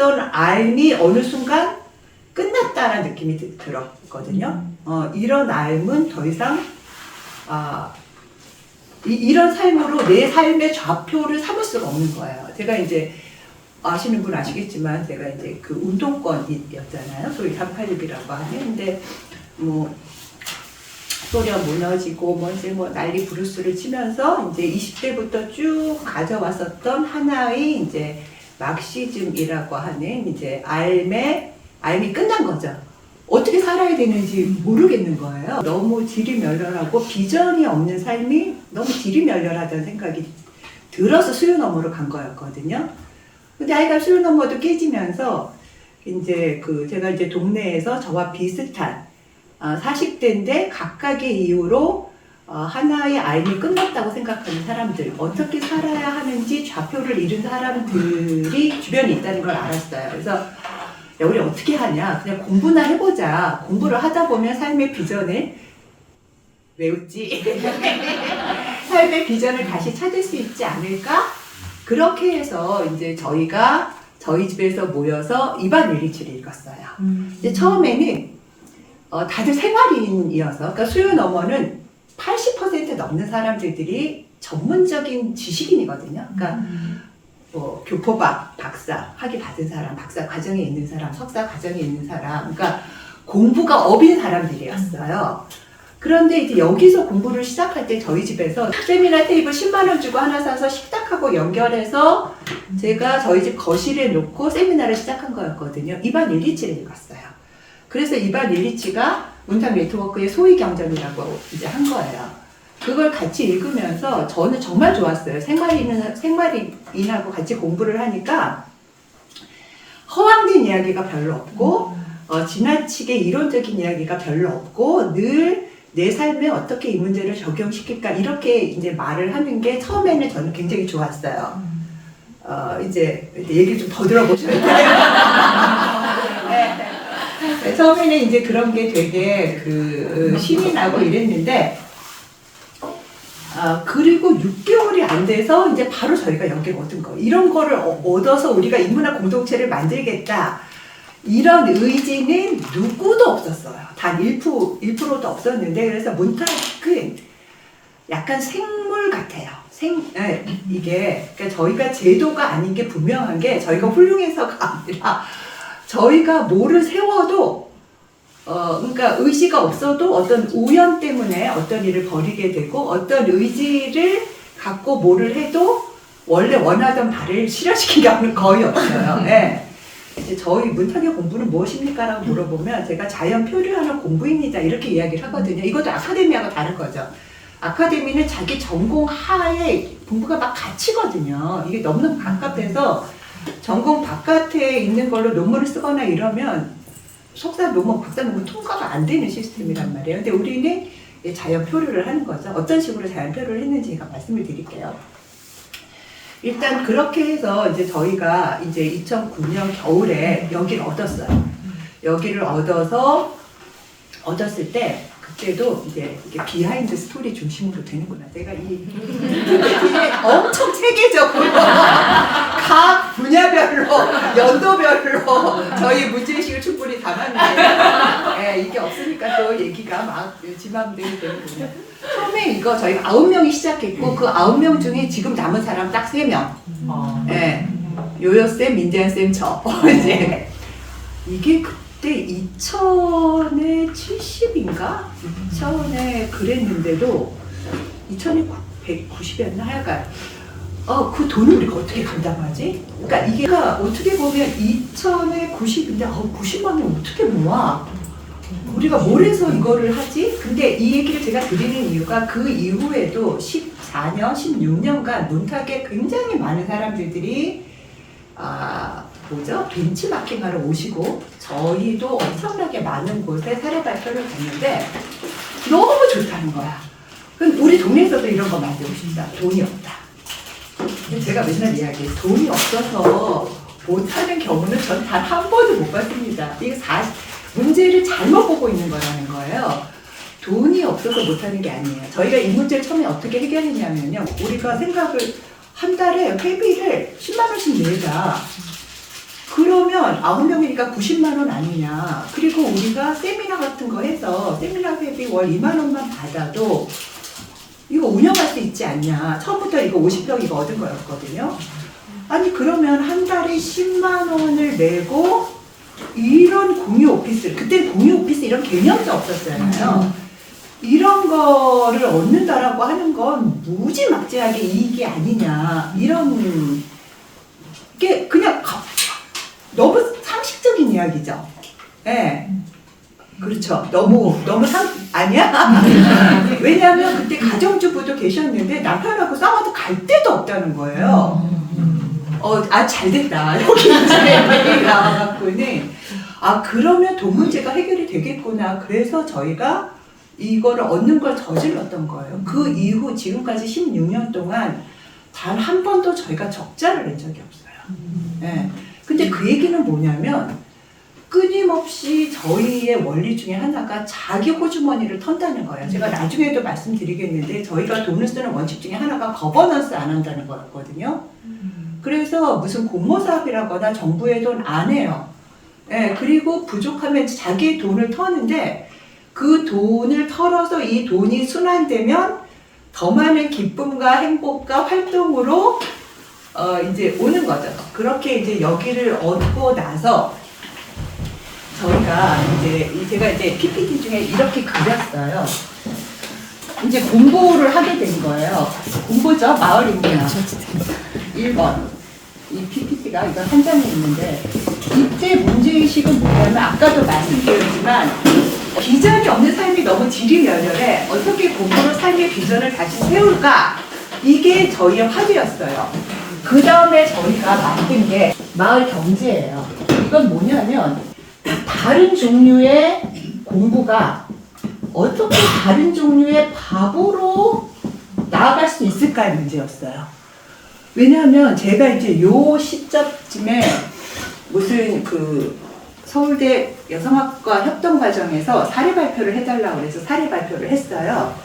있었던 삶이 어느 순간 끝났다라는 느낌이 들었거든요. 이런 삶은 더 이상 이런 삶으로 내 삶의 좌표를 삼을 수가 없는 거예요. 제가 이제 아시는 분 아시겠지만 제가 이제 그 운동권이었잖아요. 소위 386이라고 하는. 근데 뭐 소련 무너지고 뭐 난리 브루스를 치면서 이제 20대부터 쭉 가져왔었던 하나의 이제 막시즘이라고 하는 이제 삶이 끝난 거죠. 어떻게 살아야 되는지 모르겠는 거예요. 너무 지리멸렬하고 비전이 없는 삶이 너무 지리멸렬하다는 생각이 들어서 수요너머로 간 거였거든요. 근데 아이가 수요너머도 깨지면서 이제 제가 이제 동네에서 저와 비슷한 40대인데 각각의 이유로 하나의 삶이 끝났다고 생각하는 사람들, 어떻게 살아야 하는지 좌표를 잃은 사람들이 주변에 있다는 걸 알았어요. 그래서 야, 우리 어떻게 하냐? 그냥 공부나 해보자. 공부를 하다 보면 삶의 비전을 왜 웃지? 삶의 비전을 다시 찾을 수 있지 않을까? 그렇게 해서 이제 저희가 저희 집에서 모여서 이반 릴리치를 읽었어요. 이제 처음에는 다들 생활인이어서, 그러니까 수요너머는 80% 넘는 사람들이 전문적인 지식인이거든요. 그러니까 뭐 교포박, 박사, 학위 받은 사람, 박사 과정에 있는 사람, 석사 과정에 있는 사람, 그러니까 공부가 업인 사람들이었어요. 그런데 이제 여기서 공부를 시작할 때 저희 집에서 세미나 테이블 10만 원 주고 하나 사서 식탁하고 연결해서 제가 저희 집 거실에 놓고 세미나를 시작한 거였거든요. 이반 릴리치를 읽었어요. 그래서 이반 릴리치가 문탁 네트워크의 소위 경전이라고 이제 한 거예요. 그걸 같이 읽으면서 저는 정말 좋았어요. 생활인하고 같이 공부를 하니까 허황된 이야기가 별로 없고 지나치게 이론적인 이야기가 별로 없고 늘 내 삶에 어떻게 이 문제를 적용시킬까 이렇게 이제 말을 하는 게 처음에는 저는 굉장히 좋았어요. 이제 얘기를 좀 더 들어보셔야 돼요. 네. 처음에는 이제 그런 게 되게 신이 나고 이랬는데 그리고 6개월이 안 돼서 이제 바로 저희가 연계를 얻은 거. 이런 거를 얻어서 우리가 인문학 공동체를 만들겠다. 이런 의지는 누구도 없었어요. 단 1%도 없었는데, 그래서 문탁은 약간 생물 같아요. 이게, 그러니까 저희가 제도가 아닌 게 분명한 게 저희가 훌륭해서가 아니라 저희가 뭐를 세워도 그러니까 의지가 없어도 어떤 우연 때문에 어떤 일을 벌이게 되고 어떤 의지를 갖고 뭐를 해도 원래 원하던 바를 실현시킨 게 거의 없어요. 네. 이제 저희 문탁의 공부는 무엇입니까? 라고 물어보면 제가 자연 표류하는 공부입니다. 이렇게 이야기를 하거든요. 이것도 아카데미하고 다른 거죠. 아카데미는 자기 전공 하에 공부가 막 갇히거든요. 이게 너무너무 갑갑해서 전공 바깥에 있는 걸로 논문을 쓰거나 이러면 석사 논문, 박사 논문 통과가 안 되는 시스템이란 말이에요. 근데 우리는 자연 표류를 하는 거죠. 어떤 식으로 자연 표류를 했는지 제가 말씀을 드릴게요. 일단 그렇게 해서 이제 저희가 이제 2009년 겨울에 여기를 얻었어요. 여기를 얻었을 때 그때도 이제 이게 비하인드 스토리 중심으로 되는구나. 제가 이게 엄청 체계적으로 각 분야별로 연도별로 저희 문제의식을 충분히 담았는데 이게 없으니까 또 얘기가 막 지 맘대로 되는군요. 처음에 이거 저희가 9명이 시작했고 그 9명 중에 지금 남은 사람 딱 3명. 요요쌤, 민재현쌤, 저. 이제 이게 그때 2000에 70인가? 2000에 그랬는데도 2000에 190이었나? 하여간 그 돈을 우리가 어떻게 감당하지? 그러니까 이게 어떻게 보면 2000에 90인데 90만 원 어떻게 모아? 우리가 뭘 해서 이거를 하지? 근데 이 얘기를 제가 드리는 이유가 그 이후에도 14년, 16년간 문탁에 굉장히 많은 사람들이 벤치마킹하러 오시고 저희도 엄청나게 많은 곳에 사례 발표를 했는데 너무 좋다는 거야. 그럼 우리 동네에서도 이런 거 만들고 싶다. 돈이 없다. 제가 맨날 이야기해요. 돈이 없어서 못하는 경우는 전 단 한 번도 못 봤습니다. 이게 문제를 잘못 보고 있는 거라는 거예요. 돈이 없어서 못하는 게 아니에요. 저희가 이 문제를 처음에 어떻게 해결했냐면요. 우리가 생각을 한 달에 회비를 10만 원씩 내자. 그러면 9명이니까 90만 원 아니냐. 그리고 우리가 세미나 같은 거 해서 세미나 회비 월 2만 원만 받아도 이거 운영할 수 있지 않냐. 처음부터 이거 50평 이거 얻은 거였거든요. 아니 그러면 한 달에 10만 원을 내고 이런 공유 오피스, 그때 공유 오피스 이런 개념도 없었잖아요. 이런 거를 얻는다라고 하는 건 무지막지하게 이익이 아니냐. 이런 게 그냥 너무 상식적인 이야기죠. 예. 네. 그렇죠. 너무 아니야? 왜냐하면 그때 가정주부도 계셨는데 남편하고 싸워도 갈 데도 없다는 거예요. 잘 됐다. 여기 이제 나와갖고는 그러면 돈 문제가 해결이 되겠구나. 그래서 저희가 이거를 얻는 걸 저질렀던 거예요. 그 이후 지금까지 16년 동안 단 한 번도 저희가 적자를 낸 적이 없어요. 네. 근데 그 얘기는 뭐냐면 끊임없이 저희의 원리 중에 하나가 자기 호주머니를 턴다는 거예요. 제가 나중에도 말씀드리겠는데 저희가 돈을 쓰는 원칙 중에 하나가 거버넌스 안 한다는 거였거든요. 그래서 무슨 공모 사업이라거나 정부의 돈 안 해요. 네, 그리고 부족하면 자기 돈을 터는데 그 돈을 털어서 이 돈이 순환되면 더 많은 기쁨과 행복과 활동으로 이제 오는 거죠. 그렇게 이제 여기를 얻고 나서 저희가 제가 이제 PPT 중에 이렇게 그렸어요. 이제 공부를 하게 된 거예요. 공부죠. 마을 인문학 1번. 이 PPT가 이건 한 장에 있는데 이때 문제의식은 뭐냐면 아까도 말씀드렸지만 비전이 없는 삶이 너무 지리멸렬해. 어떻게 공부로 삶의 비전을 다시 세울까? 이게 저희의 화두였어요. 그 다음에 저희가 만든 게 마을 경제예요. 이건 뭐냐면 다른 종류의 공부가 어떻게 다른 종류의 밥으로 나아갈 수 있을까의 문제였어요. 왜냐하면 제가 이제 요 시점쯤에 무슨 서울대 여성학과 협동과정에서 사례 발표를 해달라고 해서 사례 발표를 했어요.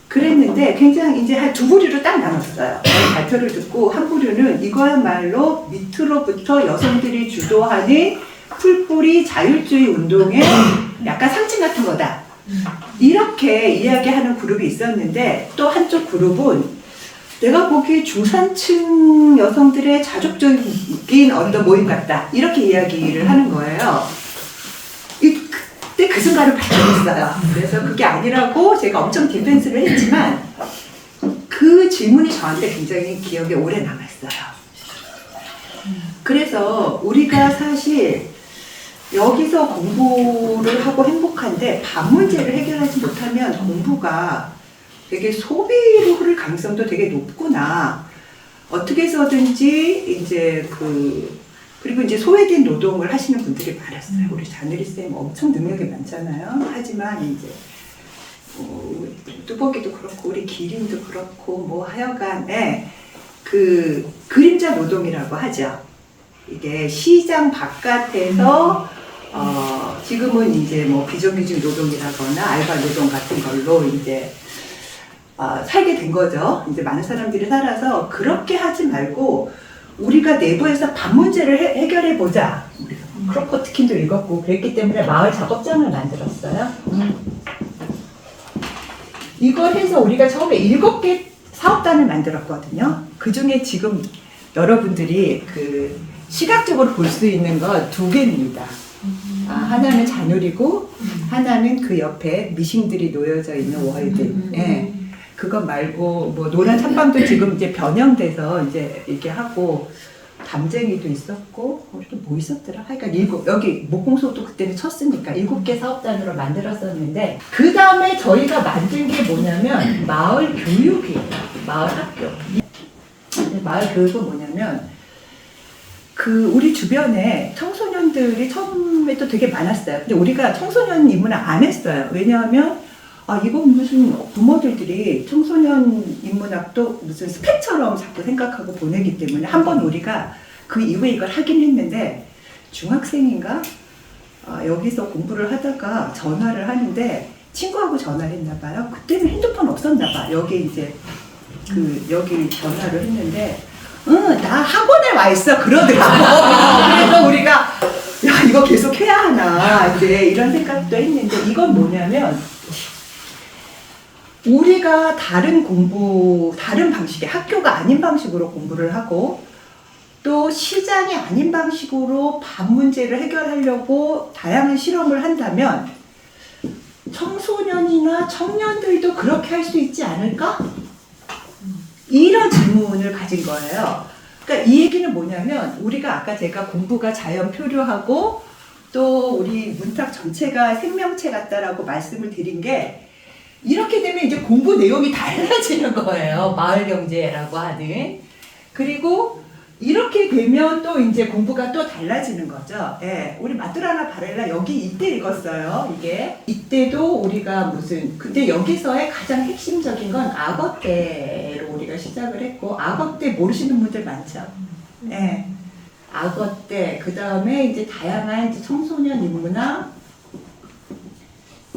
그랬는데 굉장히 이제 한 두 부류로 딱 나눴어요. 발표를 듣고 한 부류는 이거야말로 밑으로부터 여성들이 주도하는 풀뿌리 자율주의 운동의 약간 상징 같은 거다. 이렇게 이야기하는 그룹이 있었는데 또 한쪽 그룹은 내가 보기에 중산층 여성들의 자족적인 어떤 모임 같다. 이렇게 이야기를 하는 거예요. 그때 그 순간을 발견했어요. 그래서 그게 아니라고 제가 엄청 디펜스를 했지만 그 질문이 저한테 굉장히 기억에 오래 남았어요. 그래서 우리가 사실 여기서 공부를 하고 행복한데 밥 문제를 해결하지 못하면 공부가 되게 소비로 흐를 가능성도 되게 높구나. 어떻게 해서든지 그리고 이제 소외된 노동을 하시는 분들이 많았어요. 우리 자누리쌤 엄청 능력이 많잖아요. 하지만 이제 뚜벅이도 그렇고 우리 기린도 그렇고 뭐 하여간에 그림자 노동이라고 하죠. 이게 시장 바깥에서 지금은 이제 뭐 비정규직 노동이라거나 알바 노동 같은 걸로 이제 살게 된 거죠. 이제 많은 사람들이 살아서 그렇게 하지 말고 우리가 내부에서 밥 문제를 해결해 보자. 크로포트킨도 읽었고 그랬기 때문에 마을 작업장을 만들었어요. 이걸 해서 우리가 처음에 7개 사업단을 만들었거든요. 그 중에 지금 여러분들이 시각적으로 볼 수 있는 거 2개입니다. 하나는 잔울이고 하나는 그 옆에 미싱들이 놓여져 있는 월드. 예. 그거 말고 뭐 노란 찬방도 지금 이제 변형돼서 이제 이렇게 하고 담쟁이도 있었고 또 뭐 있었더라? 하여간 여기 목공소도 그때는 쳤으니까 7개 사업단으로 만들었었는데 그 다음에 저희가 만든 게 뭐냐면 마을 교육이에요. 마을 학교. 마을 교육은 뭐냐면 우리 주변에 청소년들이 처음에도 되게 많았어요. 근데 우리가 청소년 인문학 안 했어요. 왜냐하면 이건 무슨 부모들이 청소년 인문학도 무슨 스펙처럼 자꾸 생각하고 보내기 때문에 한번 우리가 그 이후에 이걸 하긴 했는데 중학생인가? 여기서 공부를 하다가 전화를 하는데 친구하고 전화를 했나 봐요. 그때는 핸드폰 없었나 봐. 여기 이제 여기 전화를 했는데 응, 나 학원에 와 있어. 그러더라고. 그래서 우리가, 야, 이거 계속 해야 하나. 이제 이런 생각도 했는데, 이건 뭐냐면, 우리가 다른 방식의 학교가 아닌 방식으로 공부를 하고, 또 시장이 아닌 방식으로 밥 문제를 해결하려고 다양한 실험을 한다면, 청소년이나 청년들도 그렇게 할 수 있지 않을까? 이런 질문을 가진 거예요. 그러니까 이 얘기는 뭐냐면 우리가 아까 제가 공부가 자연 표류하고 또 우리 문탁 전체가 생명체 같다라고 말씀을 드린 게 이렇게 되면 이제 공부 내용이 달라지는 거예요. 마을 경제라고 하는. 그리고 이렇게 되면 또 이제 공부가 또 달라지는 거죠. 예, 우리 마뚜라나 바렐라 여기 이때 읽었어요. 이때도 우리가 근데 여기서의 가장 핵심적인 건 악어 때로 우리가 시작을 했고, 악어 때 모르시는 분들 많죠. 예, 악어 때, 그 다음에 이제 다양한 이제 청소년 인문학,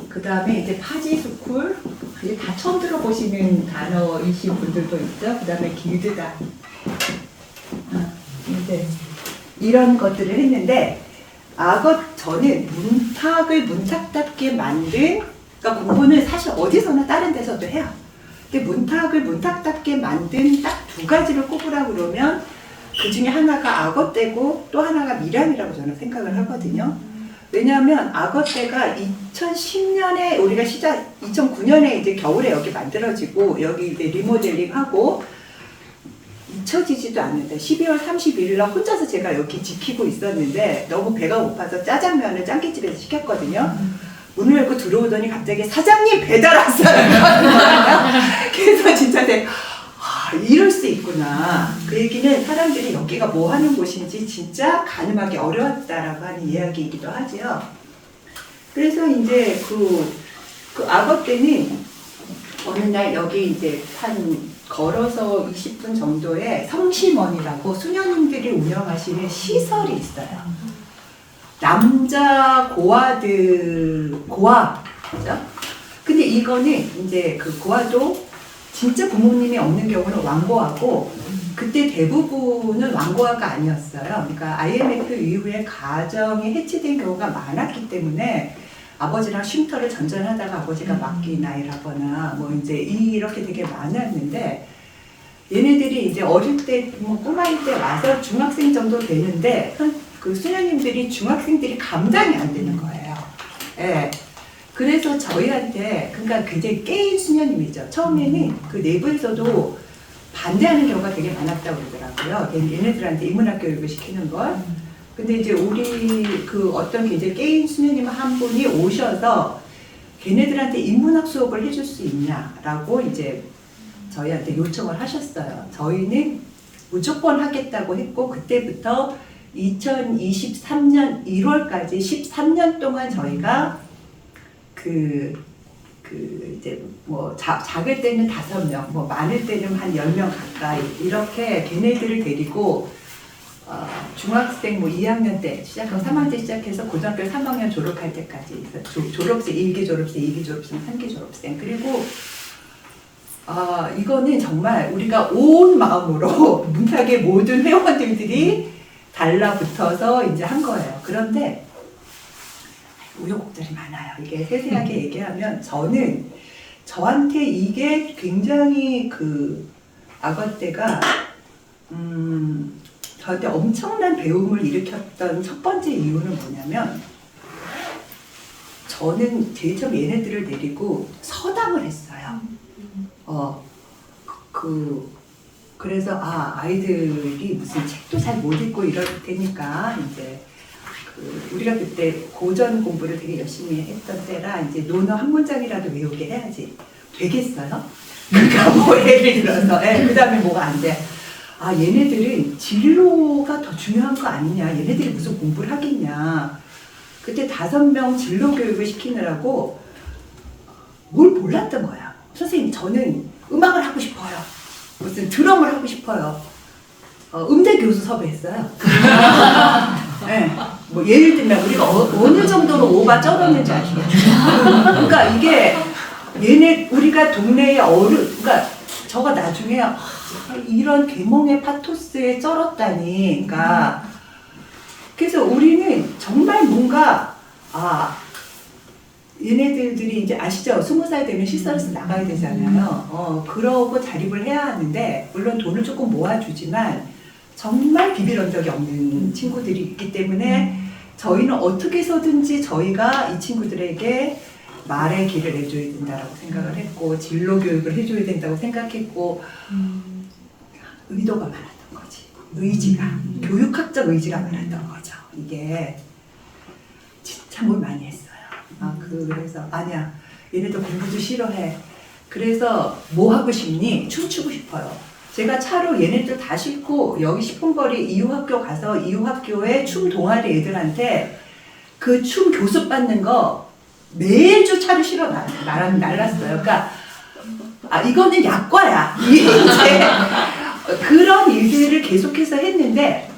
그 다음에 이제 파지스쿨, 이제 다 처음 들어보시는 단어이신 분들도 있죠. 그 다음에 길드다. 이제 이런 것들을 했는데, 저는 문탁을 문탁답게 만든, 그러니까 공부는 사실 어디서나 다른 데서도 해요. 근데 문탁을 문탁답게 만든 딱 두 가지를 꼽으라고 그러면 그 중에 하나가 악어떼고 또 하나가 미량이라고 저는 생각을 하거든요. 왜냐하면 악어떼가 2010년에 우리가 2009년에 이제 겨울에 여기 만들어지고 여기 이제 리모델링하고 잊혀지지도 않는데 12월 31일 날 혼자서 제가 여기 지키고 있었는데 너무 배가 고파서 짜장면을 짱깨집에서 시켰거든요. 문을 열고 들어오더니 갑자기 사장님 배달 왔어요. 그래서 진짜 이럴 수 있구나. 그 얘기는 사람들이 여기가 뭐 하는 곳인지 진짜 가늠하기 어려웠다라고 하는 이야기이기도 하죠. 그래서 이제 그 악어 때는 어느 날 여기 이제 걸어서 20분 정도의 성심원이라고 수녀님들이 운영하시는 시설이 있어요. 남자 고아, 그죠? 근데 이거는 이제 그 고아도 진짜 부모님이 없는 경우는 왕고아고, 그때 대부분은 왕고아가 아니었어요. 그러니까 IMF 이후에 가정이 해체된 경우가 많았기 때문에 아버지랑 쉼터를 전전하다가 아버지가 막기 나이라거나 뭐 이제 이렇게 되게 많았는데, 얘네들이 이제 어릴 때, 꼬마일 때 와서 중학생 정도 되는데 그 수녀님들이 중학생들이 감당이 안 되는 거예요. 예. 그래서 저희한테, 그러니까 굉장히 깨인 수녀님이죠. 처음에는 그 내부에서도 반대하는 경우가 되게 많았다고 그러더라고요. 얘네들한테 인문학 교육을 시키는 걸. 근데 이제 우리 그 어떤 굉장히 깨인 수녀님 한 분이 오셔서 걔네들한테 인문학 수업을 해줄 수 있냐라고 이제 저희한테 요청을 하셨어요. 저희는 무조건 하겠다고 했고, 그때부터 2023년 1월까지 13년 동안 저희가 이제 뭐 작을 때는 5명, 뭐 많을 때는 한 10명 가까이 이렇게 걔네들을 데리고 중학생 뭐 2학년 때 시작하고 3학년 때 시작해서 고등학교 3학년 졸업할 때까지 졸업생, 1기 졸업생, 2기 졸업생, 3기 졸업생. 그리고 이거는 정말 우리가 온 마음으로 문탁의 모든 회원들이 달라붙어서 이제 한 거예요. 그런데 우여곡절이 많아요. 이게 세세하게 얘기하면 저한테 이게 굉장히 악어 때가 저한테 엄청난 배움을 일으켰던 첫 번째 이유는 뭐냐면, 저는 제일 처음 얘네들을 데리고 서당을 했어요. 그래서 아이들이 무슨 책도 잘 못 읽고 이럴 테니까 이제 우리가 그때 고전 공부를 되게 열심히 했던 때라 이제 논어 한 문장이라도 외우게 해야지. 되겠어요? 그러니까 뭐 예를 들어서 그 다음에 뭐가 안 돼. 얘네들은 진로가 더 중요한 거 아니냐. 얘네들이 무슨 공부를 하겠냐. 그때 5명 진로 교육을 시키느라고 뭘 몰랐던 거야. 선생님, 저는 음악을 하고 싶어요. 무슨 드럼을 하고 싶어요. 음대 교수 섭외했어요. 네. 뭐 예를 들면 우리가 어느 정도로 오바 쩔었는지 아시겠죠? 그러니까 이게 우리가 동네에 그러니까 저가 나중에 이런 계몽의 파토스에 쩔었다니. 그러니까 그래서 우리는 정말 뭔가 얘네들이 이제 아시죠? 20살 되면 시설에서 나가야 되잖아요. 그러고 자립을 해야 하는데 물론 돈을 조금 모아주지만 정말 비빌 언덕이 없는 친구들이 있기 때문에 저희는 어떻게 해서든지 저희가 이 친구들에게 말의 길을 내줘야 된다고 생각을 했고 진로 교육을 해줘야 된다고 생각했고 의도가 많았던 거지. 의지가. 교육학적 의지가 많았던 거죠. 이게 진짜 뭘 많이 했어요. 그래서 아니야. 얘네도 공부도 싫어해. 그래서 뭐 하고 싶니? 춤추고 싶어요. 제가 차로 얘네들 다 싣고 여기 10분 거리 이유학교 가서 이유학교에 춤 동아리 애들한테 그 춤 교습 받는 거 매주 차를 실어 날랐어요. 그러니까 이거는 약과야. 이제 그런 일들을 계속해서 했는데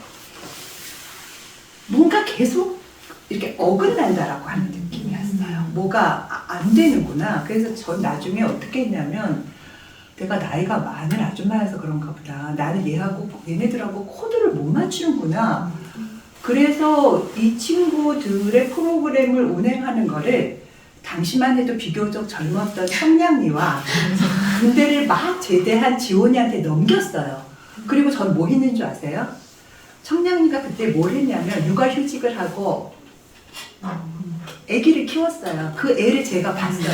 뭔가 계속 이렇게 어긋난다라고 하는 느낌이었어요. 뭐가 안 되는구나. 그래서 전 나중에 어떻게 했냐면 내가 나이가 많은 아줌마여서 그런가 보다. 나는 얘네들하고 코드를 못 맞추는구나. 그래서 이 친구들의 프로그램을 운행하는 거를 당시만 해도 비교적 젊었던 청량리와 군대를 막 제대한 지원이한테 넘겼어요. 그리고 전 뭐 했는 줄 아세요? 청량리가 그때 뭘 했냐면 육아휴직을 하고 아기를 키웠어요. 그 애를 제가 봤어요.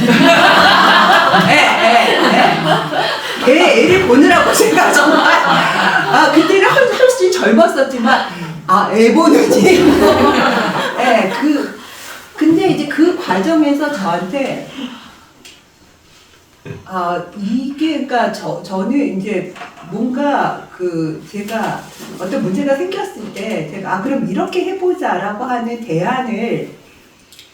애 애를 보느라고 제가 정말 그때는 훨씬 젊었었지만 애 보는지 근데 이제 그 과정에서 저한테 이게 그러니까 저는 이제 뭔가 제가 어떤 문제가 생겼을 때 제가 그럼 이렇게 해보자라고 하는 대안을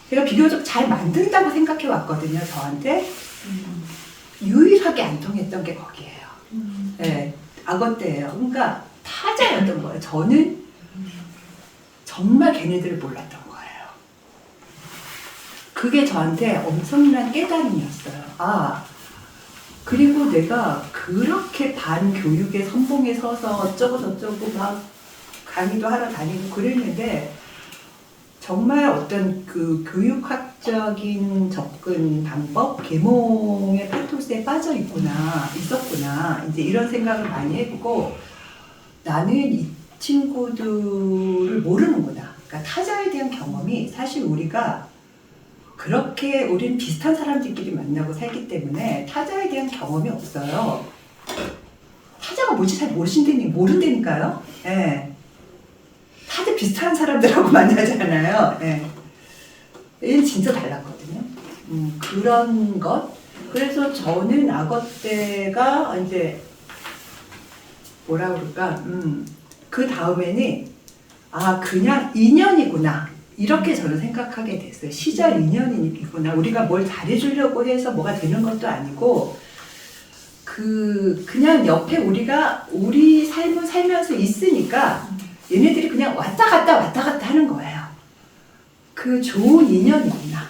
제가 비교적 잘 만든다고 생각해 왔거든요. 저한테 유일하게 안 통했던 게 거기예요. 악어 때예요. 그러니까 타자였던 거예요. 저는 정말 걔네들을 몰랐던 거예요. 그게 저한테 엄청난 깨달음이었어요. 그리고 내가 그렇게 반교육의 선봉에 서서 어쩌고 저쩌고 막 강의도 하러 다니고 그랬는데 정말 어떤 그 교육학적인 접근 방법, 계몽의 파토스에 빠져 있었구나. 이제 이런 생각을 많이 했고 나는 이 친구들을 모르는구나. 그러니까 타자에 대한 경험이 사실 우리가 그렇게 우린 비슷한 사람들끼리 만나고 살기 때문에 타자에 대한 경험이 없어요. 타자가 뭔지 잘 모른다니까요. 다들 비슷한 사람들하고 만나잖아요. 얘는 진짜 달랐거든요. 그런 것. 그래서 저는 악어 때가 이제 뭐라 그럴까? 그 다음에는 그냥 인연이구나. 이렇게 저는 생각하게 됐어요. 시절 인연이구나. 우리가 뭘 잘해주려고 해서 뭐가 되는 것도 아니고 그냥 옆에 우리가 우리 삶을 살면서 있으니까 얘네들이 그냥 왔다 갔다 하는 거예요. 그 좋은 인연이구나.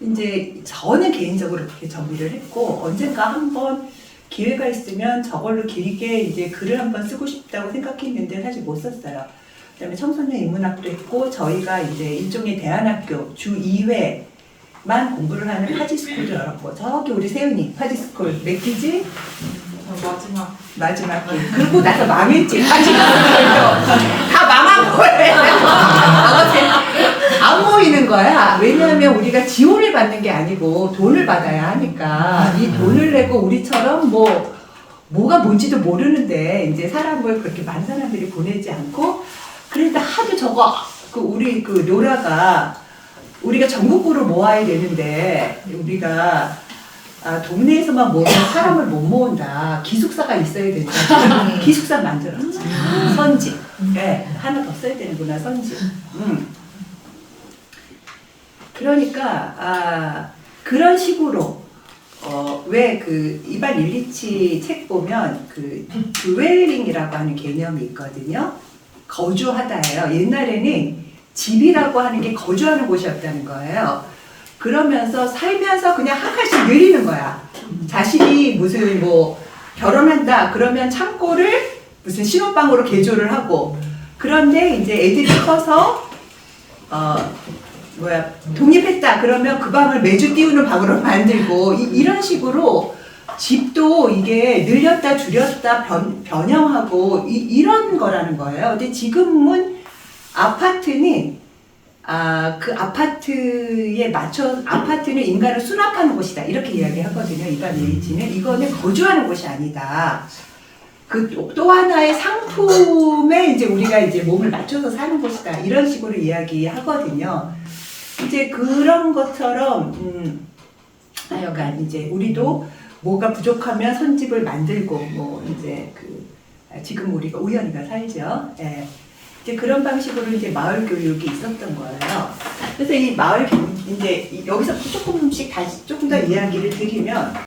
이제 저는 개인적으로 그렇게 정리를 했고 언젠가 한번 기회가 있으면 저걸로 길게 이제 글을 한번 쓰고 싶다고 생각했는데 사실 못 썼어요. 그다음에 청소년 인문학도 했고 저희가 이제 일종의 대안학교 주 2회만 공부를 하는 파지스쿨도 열었고 저기 우리 세윤이 파지스쿨 몇 기지? 마지막 기. 그러고 나서 망했지. 다 망한 거예요. 안 모이는 거야. 왜냐하면 우리가 지원을 받는 게 아니고 돈을 받아야 하니까 이 돈을 내고 우리처럼 뭐가 뭔지도 모르는데 이제 사람을 그렇게 많은 사람들이 보내지 않고 그런데 하도 우리 노라가 우리가 전국구로 모아야 되는데 우리가 동네에서만 모으면 사람을 못 모은다. 기숙사가 있어야 된다. 기숙사 만들었죠. 선지. 하나 더 써야 되는구나. 선지. 그러니까 그런 식으로 왜 이반 일리치 책 보면 드웰링이라고 하는 개념이 있거든요. 거주하다예요. 옛날에는 집이라고 하는 게 거주하는 곳이었다는 거예요. 그러면서 살면서 그냥 한 칸씩 늘리는 거야. 자식이 무슨 결혼한다 그러면 창고를 무슨 신혼방으로 개조를 하고, 그런데 이제 애들이 커서 독립했다 그러면 그 방을 매주 띄우는 방으로 만들고, 이런 식으로 집도 이게 늘렸다 줄였다 변형하고 이런 거라는 거예요. 근데 지금은 아파트는 그 아파트에 맞춰, 아파트는 인간을 수납하는 곳이다 이렇게 이야기하거든요. 일반 에이지는 이거는 거주하는 곳이 아니다. 그 또 하나의 상품에 이제 우리가 이제 몸을 맞춰서 사는 곳이다 이런 식으로 이야기하거든요. 이제 그런 것처럼 하여간 이제 우리도 뭐가 부족하면 선집을 만들고 뭐 이제 지금 우리가 우연히가 살죠. 예. 이제 그런 방식으로 이제 마을 교육이 있었던 거예요. 그래서 이 마을 교육 이제 여기서 조금씩 다시 조금 더 이야기를 드리면.